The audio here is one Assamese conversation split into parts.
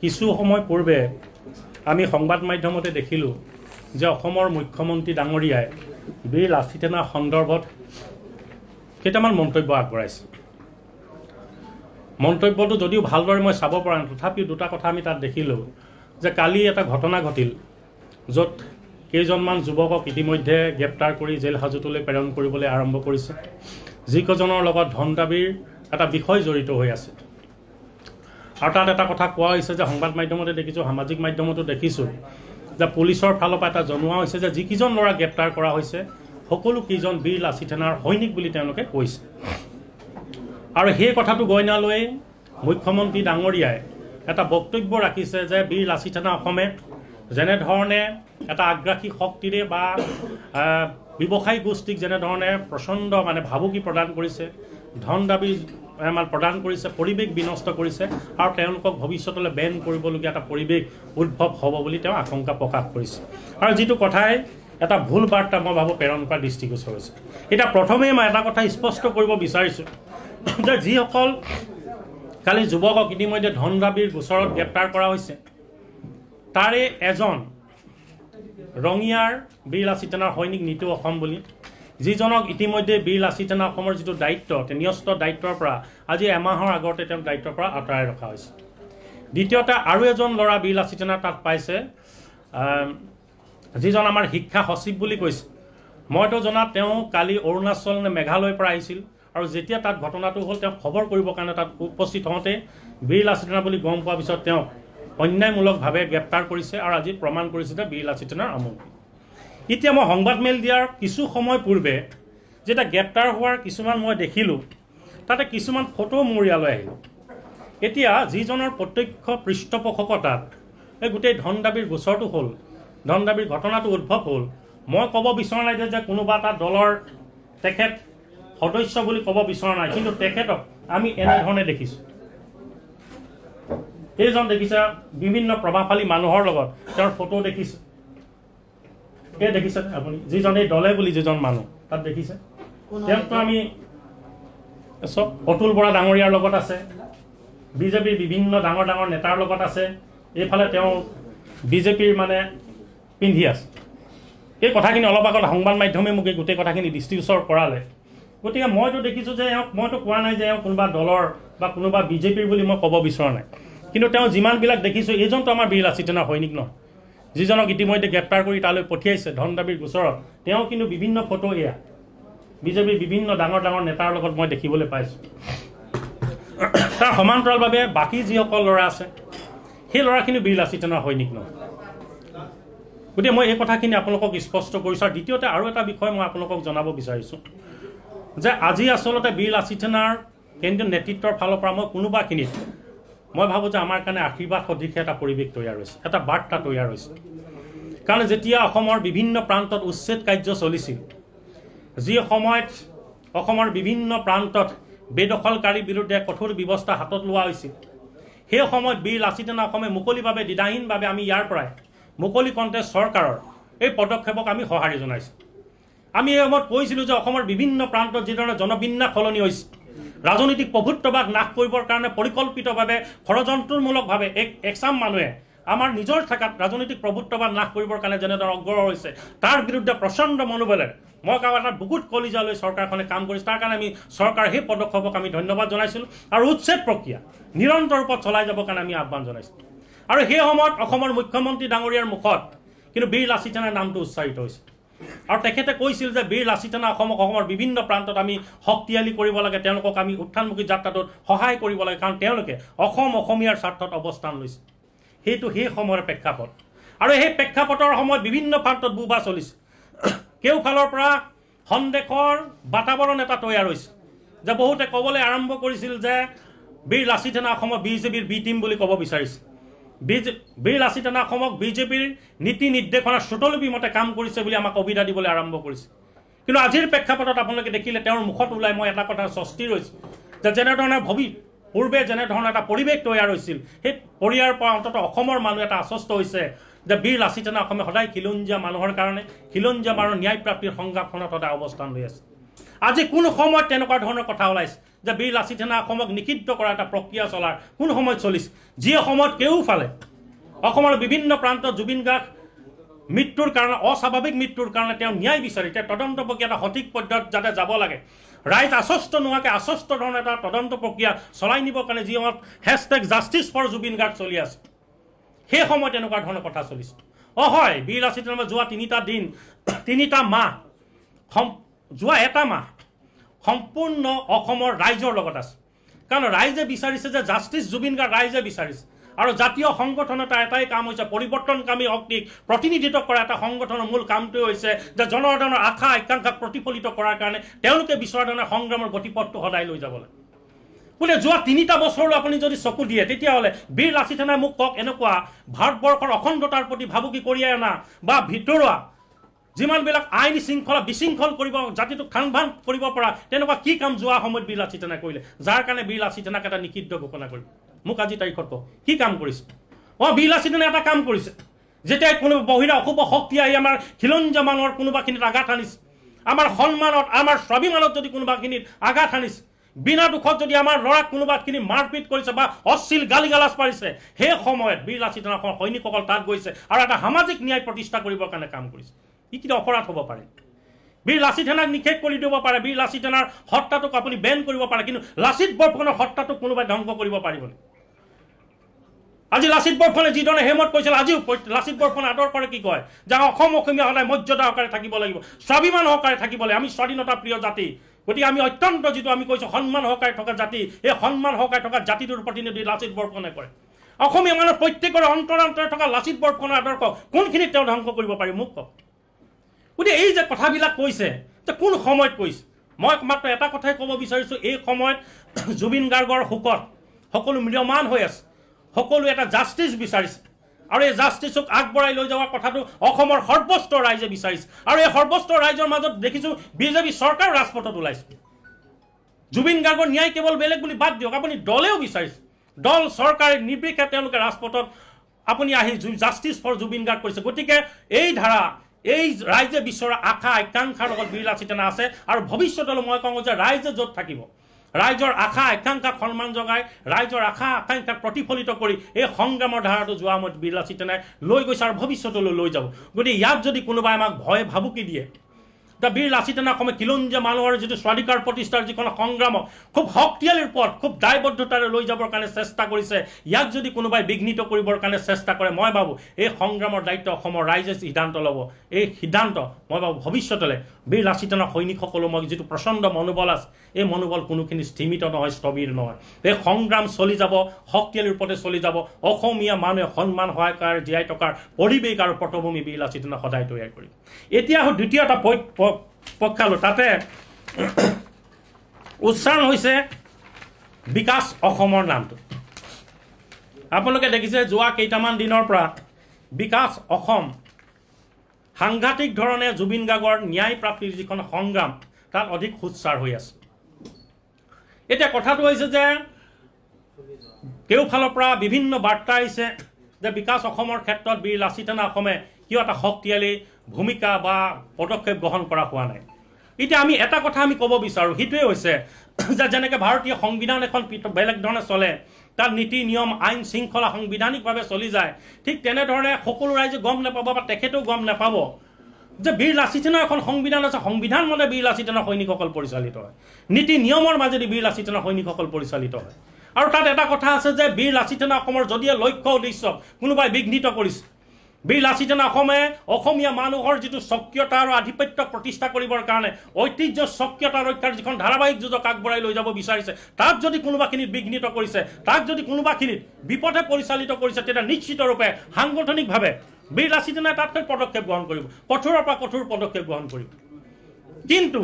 কিছু সময় পূৰ্বে আমি সংবাদ মাধ্যমতে দেখিলোঁ যে অসমৰ মুখ্যমন্ত্ৰী ডাঙৰীয়াই বীৰ লাচিত সেনাৰ সন্দৰ্ভত কেইটামান মন্তব্য আগবঢ়াইছে। মন্তব্যটো যদিও ভালদৰে মই চাব পৰা নাই, তথাপিও দুটা কথা আমি তাত দেখিলোঁ যে কালি এটা ঘটনা ঘটিল য'ত কেইজনমান যুৱকক ইতিমধ্যে গ্ৰেপ্তাৰ কৰি জেল হাজতলৈ প্ৰেৰণ কৰিবলৈ আৰম্ভ কৰিছে, যিকেইজনৰ লগত ধন দাবীৰ এটা বিষয় জড়িত হৈ আছে। আৰু তাত এটা কথা কোৱা হৈছে যে সংবাদ মাধ্যমতে দেখিছোঁ, সামাজিক মাধ্যমতো দেখিছোঁ যে পুলিচৰ ফালৰ পৰা এটা জনোৱা হৈছে যে যিকেইজন ল'ৰা গ্ৰেপ্তাৰ কৰা হৈছে সকলো কেইজন বীৰ লাচিত সেনাৰ সৈনিক বুলি তেওঁলোকে কৈছে। আৰু সেই কথাটো গইনা লৈ মুখ্যমন্ত্ৰী ডাঙৰীয়াই এটা বক্তব্য ৰাখিছে যে বীৰ লাচিত সেনা অসমে যেনেধৰণে এটা আগ্ৰাসী শক্তিৰে বা ব্যৱসায়ী গোষ্ঠীক যেনেধৰণে প্ৰচণ্ড ভাবুকি প্ৰদান কৰিছে, ধন দাবী প্ৰদান কৰিছে, পৰিৱেশ বিনষ্ট কৰিছে আৰু তেওঁলোকক ভৱিষ্যতলৈ বেন কৰিবলগীয়া এটা পৰিৱেশ উদ্ভৱ হ'ব বুলি তেওঁ আশংকা প্ৰকাশ কৰিছে। আৰু যিটো কথাই এটা ভুল বাৰ্তা মই ভাবোঁ প্ৰেৰণ কৰা দৃষ্টিগোচৰ হৈছে। এতিয়া প্ৰথমেই মই এটা কথা স্পষ্ট কৰিব বিচাৰিছোঁ যে যিসকল কালি যুৱকক ইতিমধ্যে ধন দাবীৰ গোচৰত গ্ৰেপ্তাৰ কৰা হৈছে তাৰে এজন ৰঙিয়াৰ বীৰ লাচিত সেনাৰ সৈনিক নিতু অসম বুলি, যিজনক ইতিমধ্যে বীৰ লাচিত সেনা অসমৰ যিটো দায়িত্ব ন্যস্ত দায়িত্বৰ পৰা আজি এমাহৰ আগতে তেওঁক দায়িত্বৰ পৰা আঁতৰাই ৰখা হৈছে। দ্বিতীয়তে আৰু এজন ল'ৰা বীৰ লাচিত সেনা তাত পাইছে, যিজন আমাৰ শিক্ষা সচিব বুলি কৈছে। মইতো জনাত তেওঁ কালি অৰুণাচল নে মেঘালয়ৰ পৰা আহিছিল আৰু যেতিয়া তাত ঘটনাটো হ'ল তেওঁক খবৰ কৰিবৰ কাৰণে তাত উপস্থিত হওঁতে বীৰ লাচিত সেনা বুলি গম পোৱাৰ পিছত তেওঁক অন্যায়মূলকভাৱে গ্ৰেপ্তাৰ কৰিছে আৰু আজি প্ৰমাণ কৰিছে যে বীৰ লাচিত সেনাৰ আমন্ত্ৰণ। এতিয়া মই সংবাদ মেল দিয়াৰ কিছু সময় পূৰ্বে যেতিয়া গ্ৰেপ্তাৰ হোৱাৰ কিছুমান মই দেখিলোঁ, তাতে কিছুমান ফটো মোৰ ইয়ালৈ আহিলোঁ। এতিয়া যিজনৰ প্ৰত্যক্ষ পৃষ্ঠপোষকতাত এই গোটেই ধন দাবীৰ গোচৰটো হ'ল, ধন দাবীৰ ঘটনাটো উদ্ভৱ হ'ল, মই ক'ব বিচৰা নাই যে কোনোবা এটা দলৰ তেখেত সদস্য বুলি ক'ব বিচৰা নাই, কিন্তু তেখেতক আমি এনেধৰণে দেখিছোঁ। এইজন দেখিছে বিভিন্ন প্ৰভাৱশালী মানুহৰ লগত তেওঁৰ ফটো দেখিছে। এই দেখিছে আপুনি যিজন এই দলে বুলি যিজন মানুহ তাত দেখিছে, তেওঁকতো আমি চব অতুল বৰা ডাঙৰীয়াৰ লগত আছে, বিজেপিৰ বিভিন্ন ডাঙৰ ডাঙৰ নেতাৰ লগত আছে, এইফালে তেওঁ বিজেপিৰ পিন্ধি আছে। এই কথাখিনি অলপ আগত সংবাদ মাধ্যমে মোক এই গোটেই কথাখিনি দৃষ্টিগোচৰ কৰালে। গতিকে মইতো দেখিছোঁ যে এওঁক মইতো কোৱা নাই যে এওঁ কোনোবা দলৰ বা কোনোবা বিজেপিৰ বুলি মই ক'ব বিচৰা নাই, কিন্তু তেওঁ যিমানবিলাক দেখিছোঁ এইজনটো আমাৰ বীৰ লাচিত সেনাৰ সৈনিক নহয়, যিজনক ইতিমধ্যে গ্ৰেপ্তাৰ কৰি তালৈ পঠিয়াইছে ধন দাবীৰ গোচৰত। তেওঁ কিন্তু বিভিন্ন ফটো এয়া বিজেপিৰ বিভিন্ন ডাঙৰ ডাঙৰ নেতাৰ লগত মই দেখিবলৈ পাইছোঁ। তাৰ সমান্তৰালভাৱে বাকী যিসকল ল'ৰা আছে সেই ল'ৰাখিনি বীৰ লাচিত সেনাৰ সৈনিক নহয়। গতিকে মই এই কথাখিনি আপোনালোকক স্পষ্ট কৰিছোঁ। আৰু দ্বিতীয়তে আৰু এটা বিষয় মই আপোনালোকক জনাব বিচাৰিছোঁ যে আজি আচলতে বীৰ লাচিত সেনাৰ কেন্দ্ৰীয় নেতৃত্বৰ ফালৰ পৰা মই কোনোবাখিনিত মই ভাবোঁ যে আমাৰ কাৰণে আশীৰ্বাদ সদৃশে এটা পৰিৱেশ তৈয়াৰ হৈছে, এটা বাৰ্তা তৈয়াৰ হৈছে। কাৰণ যেতিয়া অসমৰ বিভিন্ন প্ৰান্তত উচ্ছেদ কাৰ্য চলিছিল, যি সময়ত অসমৰ বিভিন্ন প্ৰান্তত বেদখলকাৰীৰ বিৰুদ্ধে কঠোৰ ব্যৱস্থা হাতত লোৱা হৈছিল, সেই সময়ত বীৰ লাচিত সেনা অসমে মুকলিভাৱে দ্বিধাহীনভাৱে আমি ইয়াৰ পৰাই মুকলি কণ্ঠে চৰকাৰৰ এই পদক্ষেপক আমি সঁহাৰি জনাইছোঁ। আমি এই সময়ত কৈছিলোঁ যে অসমৰ বিভিন্ন প্ৰান্তত যিধৰণে জনবিন্যাস সলনি হৈছে, ৰাজনৈতিক প্ৰভুত্ববাদ নাশ কৰিবৰ কাৰণে পৰিকল্পিতভাৱে ষড়যন্ত্ৰমূলকভাৱে এচাম মানুহে আমাৰ নিজৰ ঠাইত ৰাজনৈতিক প্ৰভুত্ববাদ নাশ কৰিবৰ কাৰণে যেনেদৰে অগ্ৰসৰ হৈছে, তাৰ বিৰুদ্ধে প্ৰচণ্ড মনোবলেৰে মই কাৰোবাৰ এটা বুকুত কলিজালৈ চৰকাৰখনে কাম কৰিছে। তাৰ কাৰণে আমি চৰকাৰৰ সেই পদক্ষেপক আমি ধন্যবাদ জনাইছিলোঁ আৰু উচ্ছেদ প্ৰক্ৰিয়া নিৰন্তৰ ৰূপত চলাই যাবৰ কাৰণে আমি আহ্বান জনাইছিলোঁ। আৰু সেই সময়ত অসমৰ মুখ্যমন্ত্ৰী ডাঙৰীয়াৰ মুখত কিন্তু বীৰ লাচিত সেনাৰ নামটো উচ্চাৰিত হৈছিল আৰু তেখেতে কৈছিল যে বীৰ লাচিত সেনা অসমৰ বিভিন্ন প্ৰান্তত আমি শক্তিশালী কৰিব লাগে, তেওঁলোকক আমি উত্থানমুখী যাত্ৰাটোত সহায় কৰিব লাগে, কাৰণ তেওঁলোকে অসমীয়াৰ স্বাৰ্থত অৱস্থান লৈছে। সেইটো সেই সময়ৰ প্ৰেক্ষাপট। আৰু সেই প্ৰেক্ষাপটৰ সময়ত বিভিন্ন প্ৰান্তত বুবা চলিছে। কেওফালৰ পৰা সন্দেহৰ বাতাবৰণ এটা তৈয়াৰ হৈছে যে বহুতে ক'বলৈ আৰম্ভ কৰিছিল যে বীৰ লাচিত সেনা অসমৰ বিজেপিৰ বি টিম বুলি ক'ব বিচাৰিছে। বীৰ লাচিত সেনা অসমক বিজেপিৰ নীতি নিৰ্দেশনাৰ শ্ৰুতলিপি মতে কাম কৰিছে বুলি আমাক অভিধা দিবলৈ আৰম্ভ কৰিছে। কিন্তু আজিৰ প্ৰেক্ষাপটত আপোনালোকে দেখিলে তেওঁৰ মুখত ওলাই মই এটা কথা স্বস্তিৰ হৈছোঁ যে যেনেধৰণে পূৰ্বে যেনেধৰণৰ এটা পৰিৱেশ তৈয়াৰ হৈছিল, সেই পৰিয়াৰ পৰা অন্ততঃ অসমৰ মানুহ এটা আশ্বস্ত হৈছে যে বীৰ লাচিত সেনা অসমে সদায় খিলঞ্জীয়া মানুহৰ কাৰণে, খিলঞ্জীয়া মানুহৰ ন্যায় প্ৰাপ্তিৰ সংগ্ৰামখনত সদায় অৱস্থান লৈ আছে। আজি কোনো সময়ত তেনেকুৱা ধৰণৰ কথা ওলাইছে যে বীৰ লাচিত সেনা অসমক নিষিদ্ধ কৰা এটা প্ৰক্ৰিয়া চলাৰ কোন সময়ত চলিছে যি সময়ত কেউফালে অসমৰ বিভিন্ন প্ৰান্তত জুবিন গাৰ্গ মৃত্যুৰ কাৰণে অস্বাভাৱিক মৃত্যুৰ কাৰণে তেওঁ ন্যায় বিচাৰি তেওঁ তদন্ত প্ৰক্ৰিয়া এটা সঠিক পদ্ধতিত যাতে যাব লাগে ৰাইজ আশ্বস্ত নোহোৱাকৈ আশ্বস্ত ধৰণৰ এটা তদন্ত প্ৰক্ৰিয়া চলাই নিবৰ কাৰণে যি সময়ত #জাষ্টিছ ফৰ জুবিন গাৰ্গ চলি আছে সেই সময়ত এনেকুৱা ধৰণৰ কথা চলিছে হয় বীৰ লাচিত সেনা যোৱা 3টা দিন 3টা মাহ যোৱা এটা মাহ সম্পূৰ্ণ অসমৰ ৰাইজৰ লগত আছে কাৰণ ৰাইজে বিচাৰিছে যে জাষ্টিছ জুবিন গাৰ্গ ৰাইজে বিচাৰিছে আৰু জাতীয় সংগঠন এটাই কাম হৈছে পৰিৱৰ্তনকামী শক্তিক প্ৰতিনিধিত্ব কৰা এটা সংগঠনৰ মূল কামটোৱে হৈছে যে জনসাধাৰণৰ আশা আকাংক্ষাক প্ৰতিফলিত কৰাৰ কাৰণে তেওঁলোকে বিচৰা ধৰণৰ সংগ্ৰামৰ গতিপথটো সদায় লৈ যাব লাগে বোলে যোৱা 3টা বছৰলৈ আপুনি যদি চকু দিয়ে তেতিয়াহ'লে বীৰ লাচিত সেনাই মোক কওক এনেকুৱা ভাৰতবৰ্ষৰ অখণ্ডতাৰ প্ৰতি ভাবুকি কঢ়িয়াই অনা বা ভিতৰুৱা যিমানবিলাক আইন শৃংখলা বিশৃংখল কৰিব জাতিটোক খানভান কৰিব পৰা তেনেকুৱা কি কাম যোৱা সময়ত বীৰ লাচিত সেনাই কৰিলে যাৰ কাৰণে বীৰ লাচিত সেনাক এটা নিষিদ্ধ ঘোষণা কৰিব মোক আজি তাৰিখত কওক কি কাম কৰিছে বীৰ লাচিত সেনাই এটা কাম কৰিছে যেতিয়া কোনো বহিৰা অশুভ শক্তি আহি আমাৰ খিলঞ্জীয়া মানুহৰ কোনোবাখিনিত আঘাত আনিছে আমাৰ সন্মানত আমাৰ স্বাভিমানত যদি কোনোবাখিনিত আঘাত আনিছে বিনা দুখত যদি আমাৰ ল'ৰাক কোনোবাখিনি মাৰপিট কৰিছে বা অশ্লীল গালি গালাজ পাৰিছে সেই সময়ত বীৰ লাচিত সেনাৰ সৈনিকসকল তাত গৈছে আৰু এটা সামাজিক ন্যায় প্ৰতিষ্ঠা কৰিবৰ কাৰণে কাম কৰিছে কি অপৰাধ হ'ব পাৰে বীৰ লাচিত সেনাক নিষেধ কৰি দিব পাৰে বীৰ লাচিত সেনাৰ হত্যাটোক আপুনি বেন কৰিব পাৰে কিন্তু লাচিত বৰফুকনৰ হত্যাটোক কোনোবাই ধ্বংস কৰিব পাৰিবনে আজি লাচিত বৰফুকনে যিধৰণে হেমত কৈছিল আজিও লাচিত বৰফুকনে আদৰ কৰে কি কয় যে অসমীয়া সদায় মৰ্যাদা সহকাৰে থাকিব লাগিব স্বাভিমান সহকাৰে থাকিব লাগিব আমি স্বাধীনতা প্ৰিয় জাতি গতিকে আমি অত্যন্ত যিটো আমি কৈছোঁ সন্মান সহকাৰে থকা জাতি এই সন্মান সহকাৰে থকা জাতিটোৰ প্ৰতিনিধি লাচিত বৰফুকনে কৰে অসমীয়া মানুহৰ প্ৰত্যেকৰে অন্তৰে থকা লাচিত বৰফুকনৰ আদৰ্শ কোনখিনিত তেওঁ ধ্বংস কৰিব পাৰি মোক কওক গতিকে এই যে কথাবিলাক কৈছে যে কোন সময়ত কৈছে মই মাত্ৰ এটা কথাই ক'ব বিচাৰিছোঁ এই সময়ত জুবিন গাৰ্গৰ শোকত সকলো ম্ৰিয়মান হৈ আছে সকলো এটা জাষ্টিছ বিচাৰিছে আৰু এই জাষ্টিছক আগবঢ়াই লৈ যোৱাৰ কথাটো অসমৰ সৰ্বস্ত ৰাইজে বিচাৰিছে আৰু এই সৰ্বস্ত ৰাইজৰ মাজত দেখিছোঁ বিজেপি চৰকাৰ ৰাজপথত ওলাইছে জুবিন গাৰ্গৰ ন্যায় কেৱল বেলেগ বুলি বাদ দিয়ক আপুনি দলেও বিচাৰিছে দল চৰকাৰে নিৰ্বিশেষে তেওঁলোকে ৰাজপথত আপুনি আহি জাষ্টিছ ফৰ জুবিন গাৰ্গ কৰিছে গতিকে এই ধাৰা এই ৰাইজে বিচৰা আশা আকাংক্ষাৰ লগত বীৰ লাচিত সেনা আছে আৰু ভৱিষ্যতলৈ মই কওঁ যে ৰাইজে য'ত থাকিব ৰাইজৰ আশা আকাংক্ষাক সন্মান জগাই ৰাইজৰ আশা আকাংক্ষাক প্ৰতিফলিত কৰি এই সংগ্ৰামৰ ধাৰাটো যোৱা সময়ত বীৰ লাচিত সেনাই লৈ গৈছে আৰু ভৱিষ্যতলৈ লৈ যাব গতিকে ইয়াত যদি কোনোবাই আমাক ভয় ভাবুকি দিয়ে বীৰ লাচিত সেনা অসমে খিলঞ্জীয়া মানুহৰ যিটো স্বাধিকাৰ প্ৰতিষ্ঠাৰ যিখন সংগ্ৰামক খুব শক্তিশালীৰ পথ খুব দায়বদ্ধতাৰে লৈ যাবৰ কাৰণে চেষ্টা কৰিছে ইয়াক যদি কোনোবাই বিঘ্নিত কৰিবৰ কাৰণে চেষ্টা কৰে মই ভাবোঁ এই সংগ্ৰামৰ দায়িত্ব অসমৰ ৰাইজে সিদ্ধান্ত ল'ব এই সিদ্ধান্ত মই ভাবোঁ ভৱিষ্যতলৈ বীৰ লাচিত সেনাৰ সৈনিকসকলৰ মই যিটো প্ৰচণ্ড মনোবল আছে এই মনোবল কোনোখিনি স্থিমিত নহয় স্থবিৰ নহয় এই সংগ্ৰাম চলি যাব শক্তিশালীৰ ওপৰতে চলি যাব অসমীয়া মানুহে সন্মান সহায়কাৰ জীয়াই থকাৰ পৰিৱেশ আৰু পটভূমি বীৰ লাচিত সেনা সদায় তৈয়াৰ কৰিম এতিয়া দ্বিতীয় এটা পক্ষালো তাতে উচ্চাৰণ হৈছে বিকাশ অসমৰ নামটো আপোনালোকে দেখিছে যোৱা কেইটামান দিনৰ পৰা বিকাশ অসম সাংঘাতিক ধৰণে জুবিন গাৰ্গৰ ন্যায় প্ৰাপ্তিৰ যিখন সংগ্ৰাম তাত অধিক সোচ্চাৰ হৈ আছে এতিয়া কথাটো হৈছে যে কেউফালৰ পৰা বিভিন্ন বাৰ্তা আহিছে যে বিকাশ অসমৰ ক্ষেত্ৰত বীৰ লাচিত সেনা অসমে কিয় এটা শক্তিশালী ভূমিকা বা পদক্ষেপ গ্ৰহণ কৰা হোৱা নাই এতিয়া আমি এটা কথা আমি ক'ব বিচাৰোঁ সেইটোৱে হৈছে যে যেনেকৈ ভাৰতীয় সংবিধান এখন বেলেগ ধৰণে চলে তাত নীতি নিয়ম আইন শৃংখলা সাংবিধানিকভাৱে চলি যায় ঠিক তেনেধৰণে সকলো ৰাইজে গম নাপাব বা তেখেতেও গম নাপাব যে বীৰ লাচিত সেনাৰ এখন সংবিধান আছে সংবিধান মতে বীৰ লাচিত সেনাৰ সৈনিকসকল পৰিচালিত হয় নীতি নিয়মৰ মাজেদি বীৰ লাচিত সেনাৰ সৈনিকসকল পৰিচালিত হয় আৰু তাত এটা কথা আছে যে বীৰ লাচিত সেনা অসমৰ যদিও লক্ষ্য উদ্দেশ্য কোনোবাই বিঘ্নিত কৰিছে বীৰ লাচিত সেনা অসমে অসমীয়া মানুহৰ যিটো স্বকীয়তা আৰু আধিপত্য প্ৰতিষ্ঠা কৰিবৰ কাৰণে ঐতিহ্য স্বকীয়তা ৰক্ষাৰ যিখন ধাৰাবাহিক যুঁজক আগবঢ়াই লৈ যাব বিচাৰিছে তাক যদি কোনোবাখিনিত বিঘ্নিত কৰিছে তাক যদি কোনোবাখিনিত বিপথে পৰিচালিত কৰিছে তেতিয়া নিশ্চিতৰূপে সাংগঠনিকভাৱে বীৰ লাচিত সেনাই তাতকৈ পদক্ষেপ গ্ৰহণ কৰিব কঠোৰৰ পৰা কঠোৰ পদক্ষেপ গ্ৰহণ কৰিব কিন্তু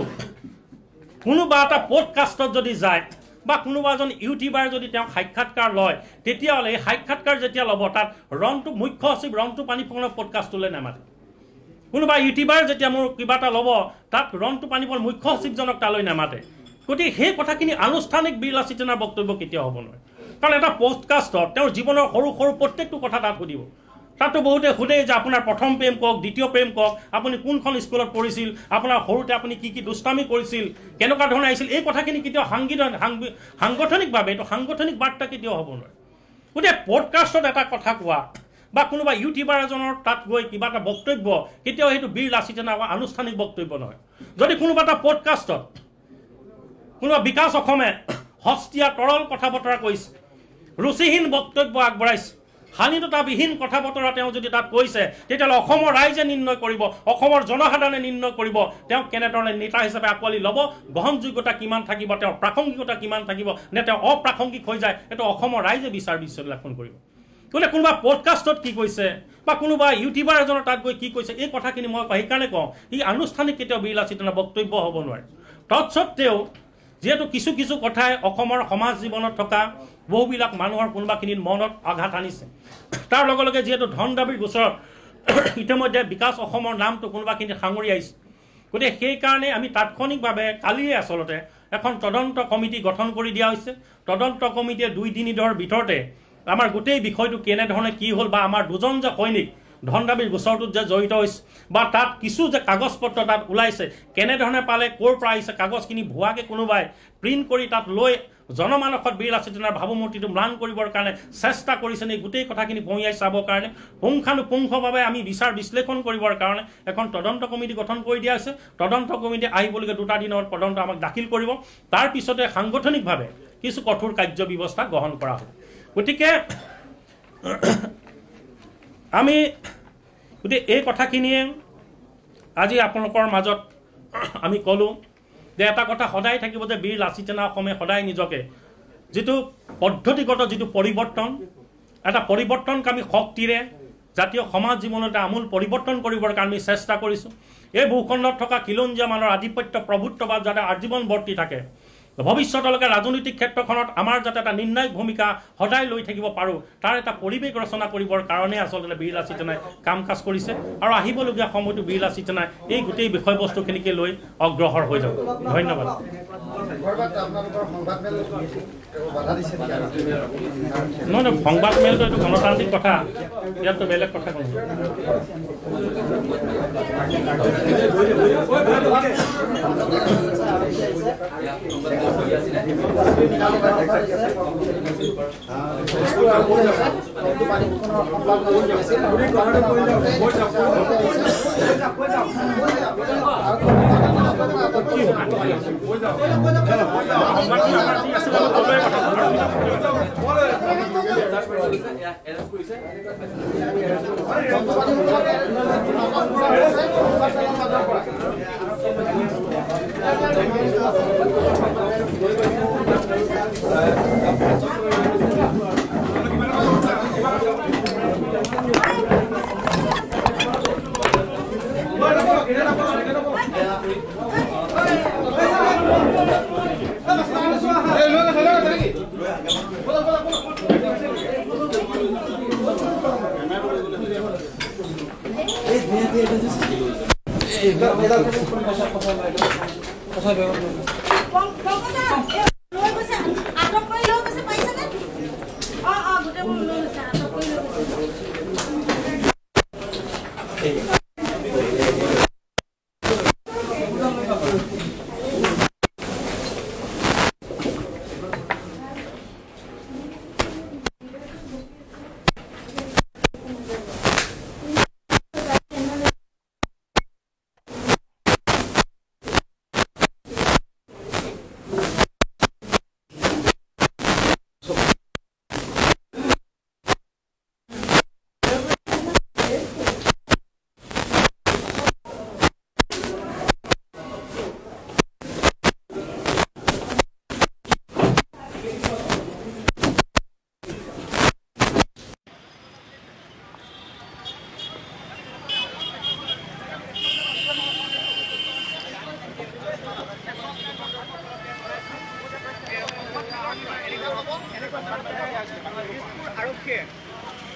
কোনোবা এটা পডকাষ্টত যদি যায় বা কোনোবা এজন ইউটিউবাৰ যদি তেওঁক সাক্ষাৎকাৰ লয় তেতিয়াহ'লে এই সাক্ষাৎকাৰ যেতিয়া ল'ব তাত মুখ্য সচিব ৰন্টু পানীফুকনক পডকাষ্টলৈ নামাতে কোনোবা ইউটিউবাৰ যেতিয়া মোৰ কিবা এটা ল'ব তাত ৰন্টু পানীফুকন মুখ্য সচিবজনক তালৈ নামাতে গতিকে সেই কথাখিনি আনুষ্ঠানিক বীৰ লাচিত সেনাৰ বক্তব্য কেতিয়াও হ'ব নোৱাৰে কাৰণ এটা পডকাষ্টত তেওঁৰ জীৱনৰ সৰু সৰু প্ৰত্যেকটো কথা তাত সুধিব তাতো বহুতে সোধে যে আপোনাৰ প্ৰথম প্ৰেম কওক, দ্বিতীয় প্ৰেম কওক, আপুনি কোনখন স্কুলত পঢ়িছিল, আপোনাৰ সৰুতে আপুনি কি কি দুষ্টামি কৰিছিল, কেনেকুৱা ধৰণে আহিছিল, এই কথাখিনি কেতিয়াও সাংগঠনিকভাৱে এইটো সাংগঠনিক বাৰ্তা কেতিয়াও হ'ব নোৱাৰে। গতিকে পডকাষ্টত এটা কথা কোৱা বা কোনোবা ইউটিউবাৰ এজনৰ তাত গৈ কিবা এটা বক্তব্য কেতিয়াও সেইটো বীৰ লাচিত সেনাৰ আনুষ্ঠানিক বক্তব্য নহয়। যদি কোনোবা এটা পডকাষ্টত কোনোবা বিকাশ অসমে সস্তীয়া তৰল কথা বতৰা কৈছে, ৰুচিহীন বক্তব্য আগবঢ়াইছে, শালীনতাবিহীন কথা বতৰা তেওঁ যদি তাত কৈছে, তেতিয়াহ'লে অসমৰ ৰাইজে নিৰ্ণয় কৰিব, অসমৰ জনসাধাৰণে নিৰ্ণয় কৰিব তেওঁ কেনেধৰণে নেতা হিচাপে আঁকোৱালি ল'ব, গ্ৰহণযোগ্যতা কিমান থাকিব, তেওঁৰ প্ৰাসংগিকতা কিমান থাকিব, নে তেওঁ অপ্ৰাসংগিক হৈ যায়, এইটো অসমৰ ৰাইজে বিচাৰ বিশ্লেষণ কৰিব। গতিকে কোনোবা পডকাষ্টত কি কৈছে বা কোনোবা ইউটিউবাৰ এজনৰ তাত গৈ কি কৈছে, এই কথাখিনি মই সেইকাৰণে কওঁ ই আনুষ্ঠানিক কেতিয়াও বীৰ লাচিত সেনাৰ বক্তব্য হ'ব নোৱাৰে। তৎসত্বেও যিহেতু কিছু কিছু কথাই অসমৰ সমাজ জীৱনত থকা বহুবিলাক মানুহৰ কোনোবাখিনিত মনত আঘাত আনিছে, তাৰ লগে লগে যিহেতু ধন দাবীৰ গোচৰত ইতিমধ্যে বিকাশ অসমৰ নামটো কোনোবাখিনিত সাঙুৰি আহিছে, গতিকে সেইকাৰণে আমি তাৎক্ষণিকভাৱে কালিয়ে আচলতে এখন তদন্ত কমিটি গঠন কৰি দিয়া হৈছে। তদন্ত কমিটিয়ে 2-3 দিনৰ ভিতৰতে আমাৰ গোটেই বিষয়টো কেনেধৰণে কি হ'ল বা আমাৰ দুজন যে সৈনিক ধন দাবীৰ গোচৰটোত যে জড়িত হৈছে বা তাত কিছু যে কাগজ পত্ৰ তাত ওলাইছে, কেনেধৰণে পালে, ক'ৰ পৰা আহিছে, কাগজখিনি ভুৱাকৈ কোনোবাই প্ৰিণ্ট কৰি তাত লৈ জনমানসত বীৰ লাচিত সেনাৰ ভাৱমূৰ্তিটো ম্লান কৰিবৰ কাৰণে চেষ্টা কৰিছে নে, গোটেই কথাখিনি বহিয়াই চাবৰ কাৰণে পুংখানুপুংখভাৱে আমি বিচাৰ বিশ্লেষণ কৰিবৰ কাৰণে এখন তদন্ত কমিটি গঠন কৰি দিয়া হৈছে। তদন্ত কমিটি আহিবলগীয়া 2টা দিনৰ তদন্ত আমাক দাখিল কৰিব, তাৰ পিছতে সাংগঠনিকভাৱে কিছু কঠোৰ কাৰ্য ব্যৱস্থা গ্ৰহণ কৰা হ'ব। গতিকে আমি গতিকে এই কথাখিনিয়ে আজি আপোনালোকৰ মাজত আমি ক'লোঁ যে এটা কথা সদায় থাকিব যে বীৰ লাচিত সেনা অসমে সদায় নিজকে যিটো পদ্ধতিগত যিটো পৰিৱৰ্তন, এটা পৰিৱৰ্তনকামী শক্তিৰে জাতীয় সমাজ জীৱনত এটা আমূল পৰিৱৰ্তন কৰিবৰ কাৰণে আমি চেষ্টা কৰিছোঁ। এই ভূখণ্ডত থকা খিলঞ্জীয়া মানুহৰ আধিপত্য প্ৰভুত্ববাদ যাতে আজীৱন বৰ্তি থাকে, ভৱিষ্যতলৈকে ৰাজনৈতিক ক্ষেত্ৰখনত আমাৰ যাতে এটা নিৰ্ণায়ক ভূমিকা সদায় লৈ থাকিব পাৰোঁ, তাৰ এটা পৰিৱেশ ৰচনা কৰিবৰ কাৰণে আচলতে বীৰ লাচিত সেনাই কাম কাজ কৰিছে আৰু আহিবলগীয়া সময়তো বীৰ লাচিত সেনাই এই গোটেই বিষয়বস্তুখিনিকে লৈ অগ্ৰসৰ হৈ যাব। ধন্যবাদ। নহয়, সংবাদ মেলটো এইটো গণতান্ত্ৰিক কথা, ইয়াততো বেলেগ কথা ক'ব।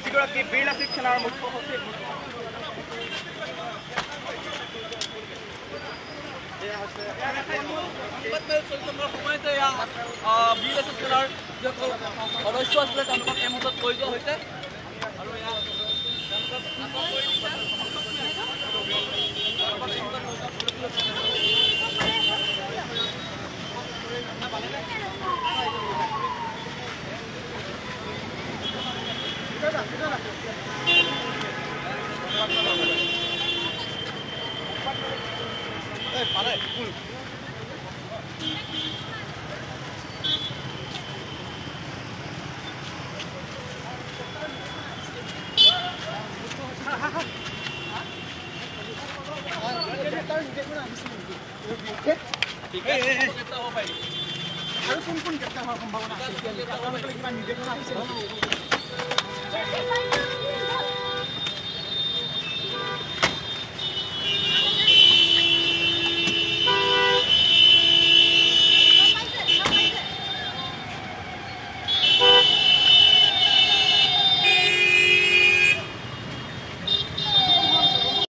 যিগৰাকী বীৰ লাচিত সেনাৰ মুখ্য সচিব সময়তে বীৰ লাচিত সেনাৰ যিসকল সদস্য আছিলে তেওঁলোকক এই মুহূৰ্তত কৈ যোৱা হৈছে আৰু আৰু কোন গ্ৰেপ্তাৰ হোৱাৰ সম্ভাৱনা আছে?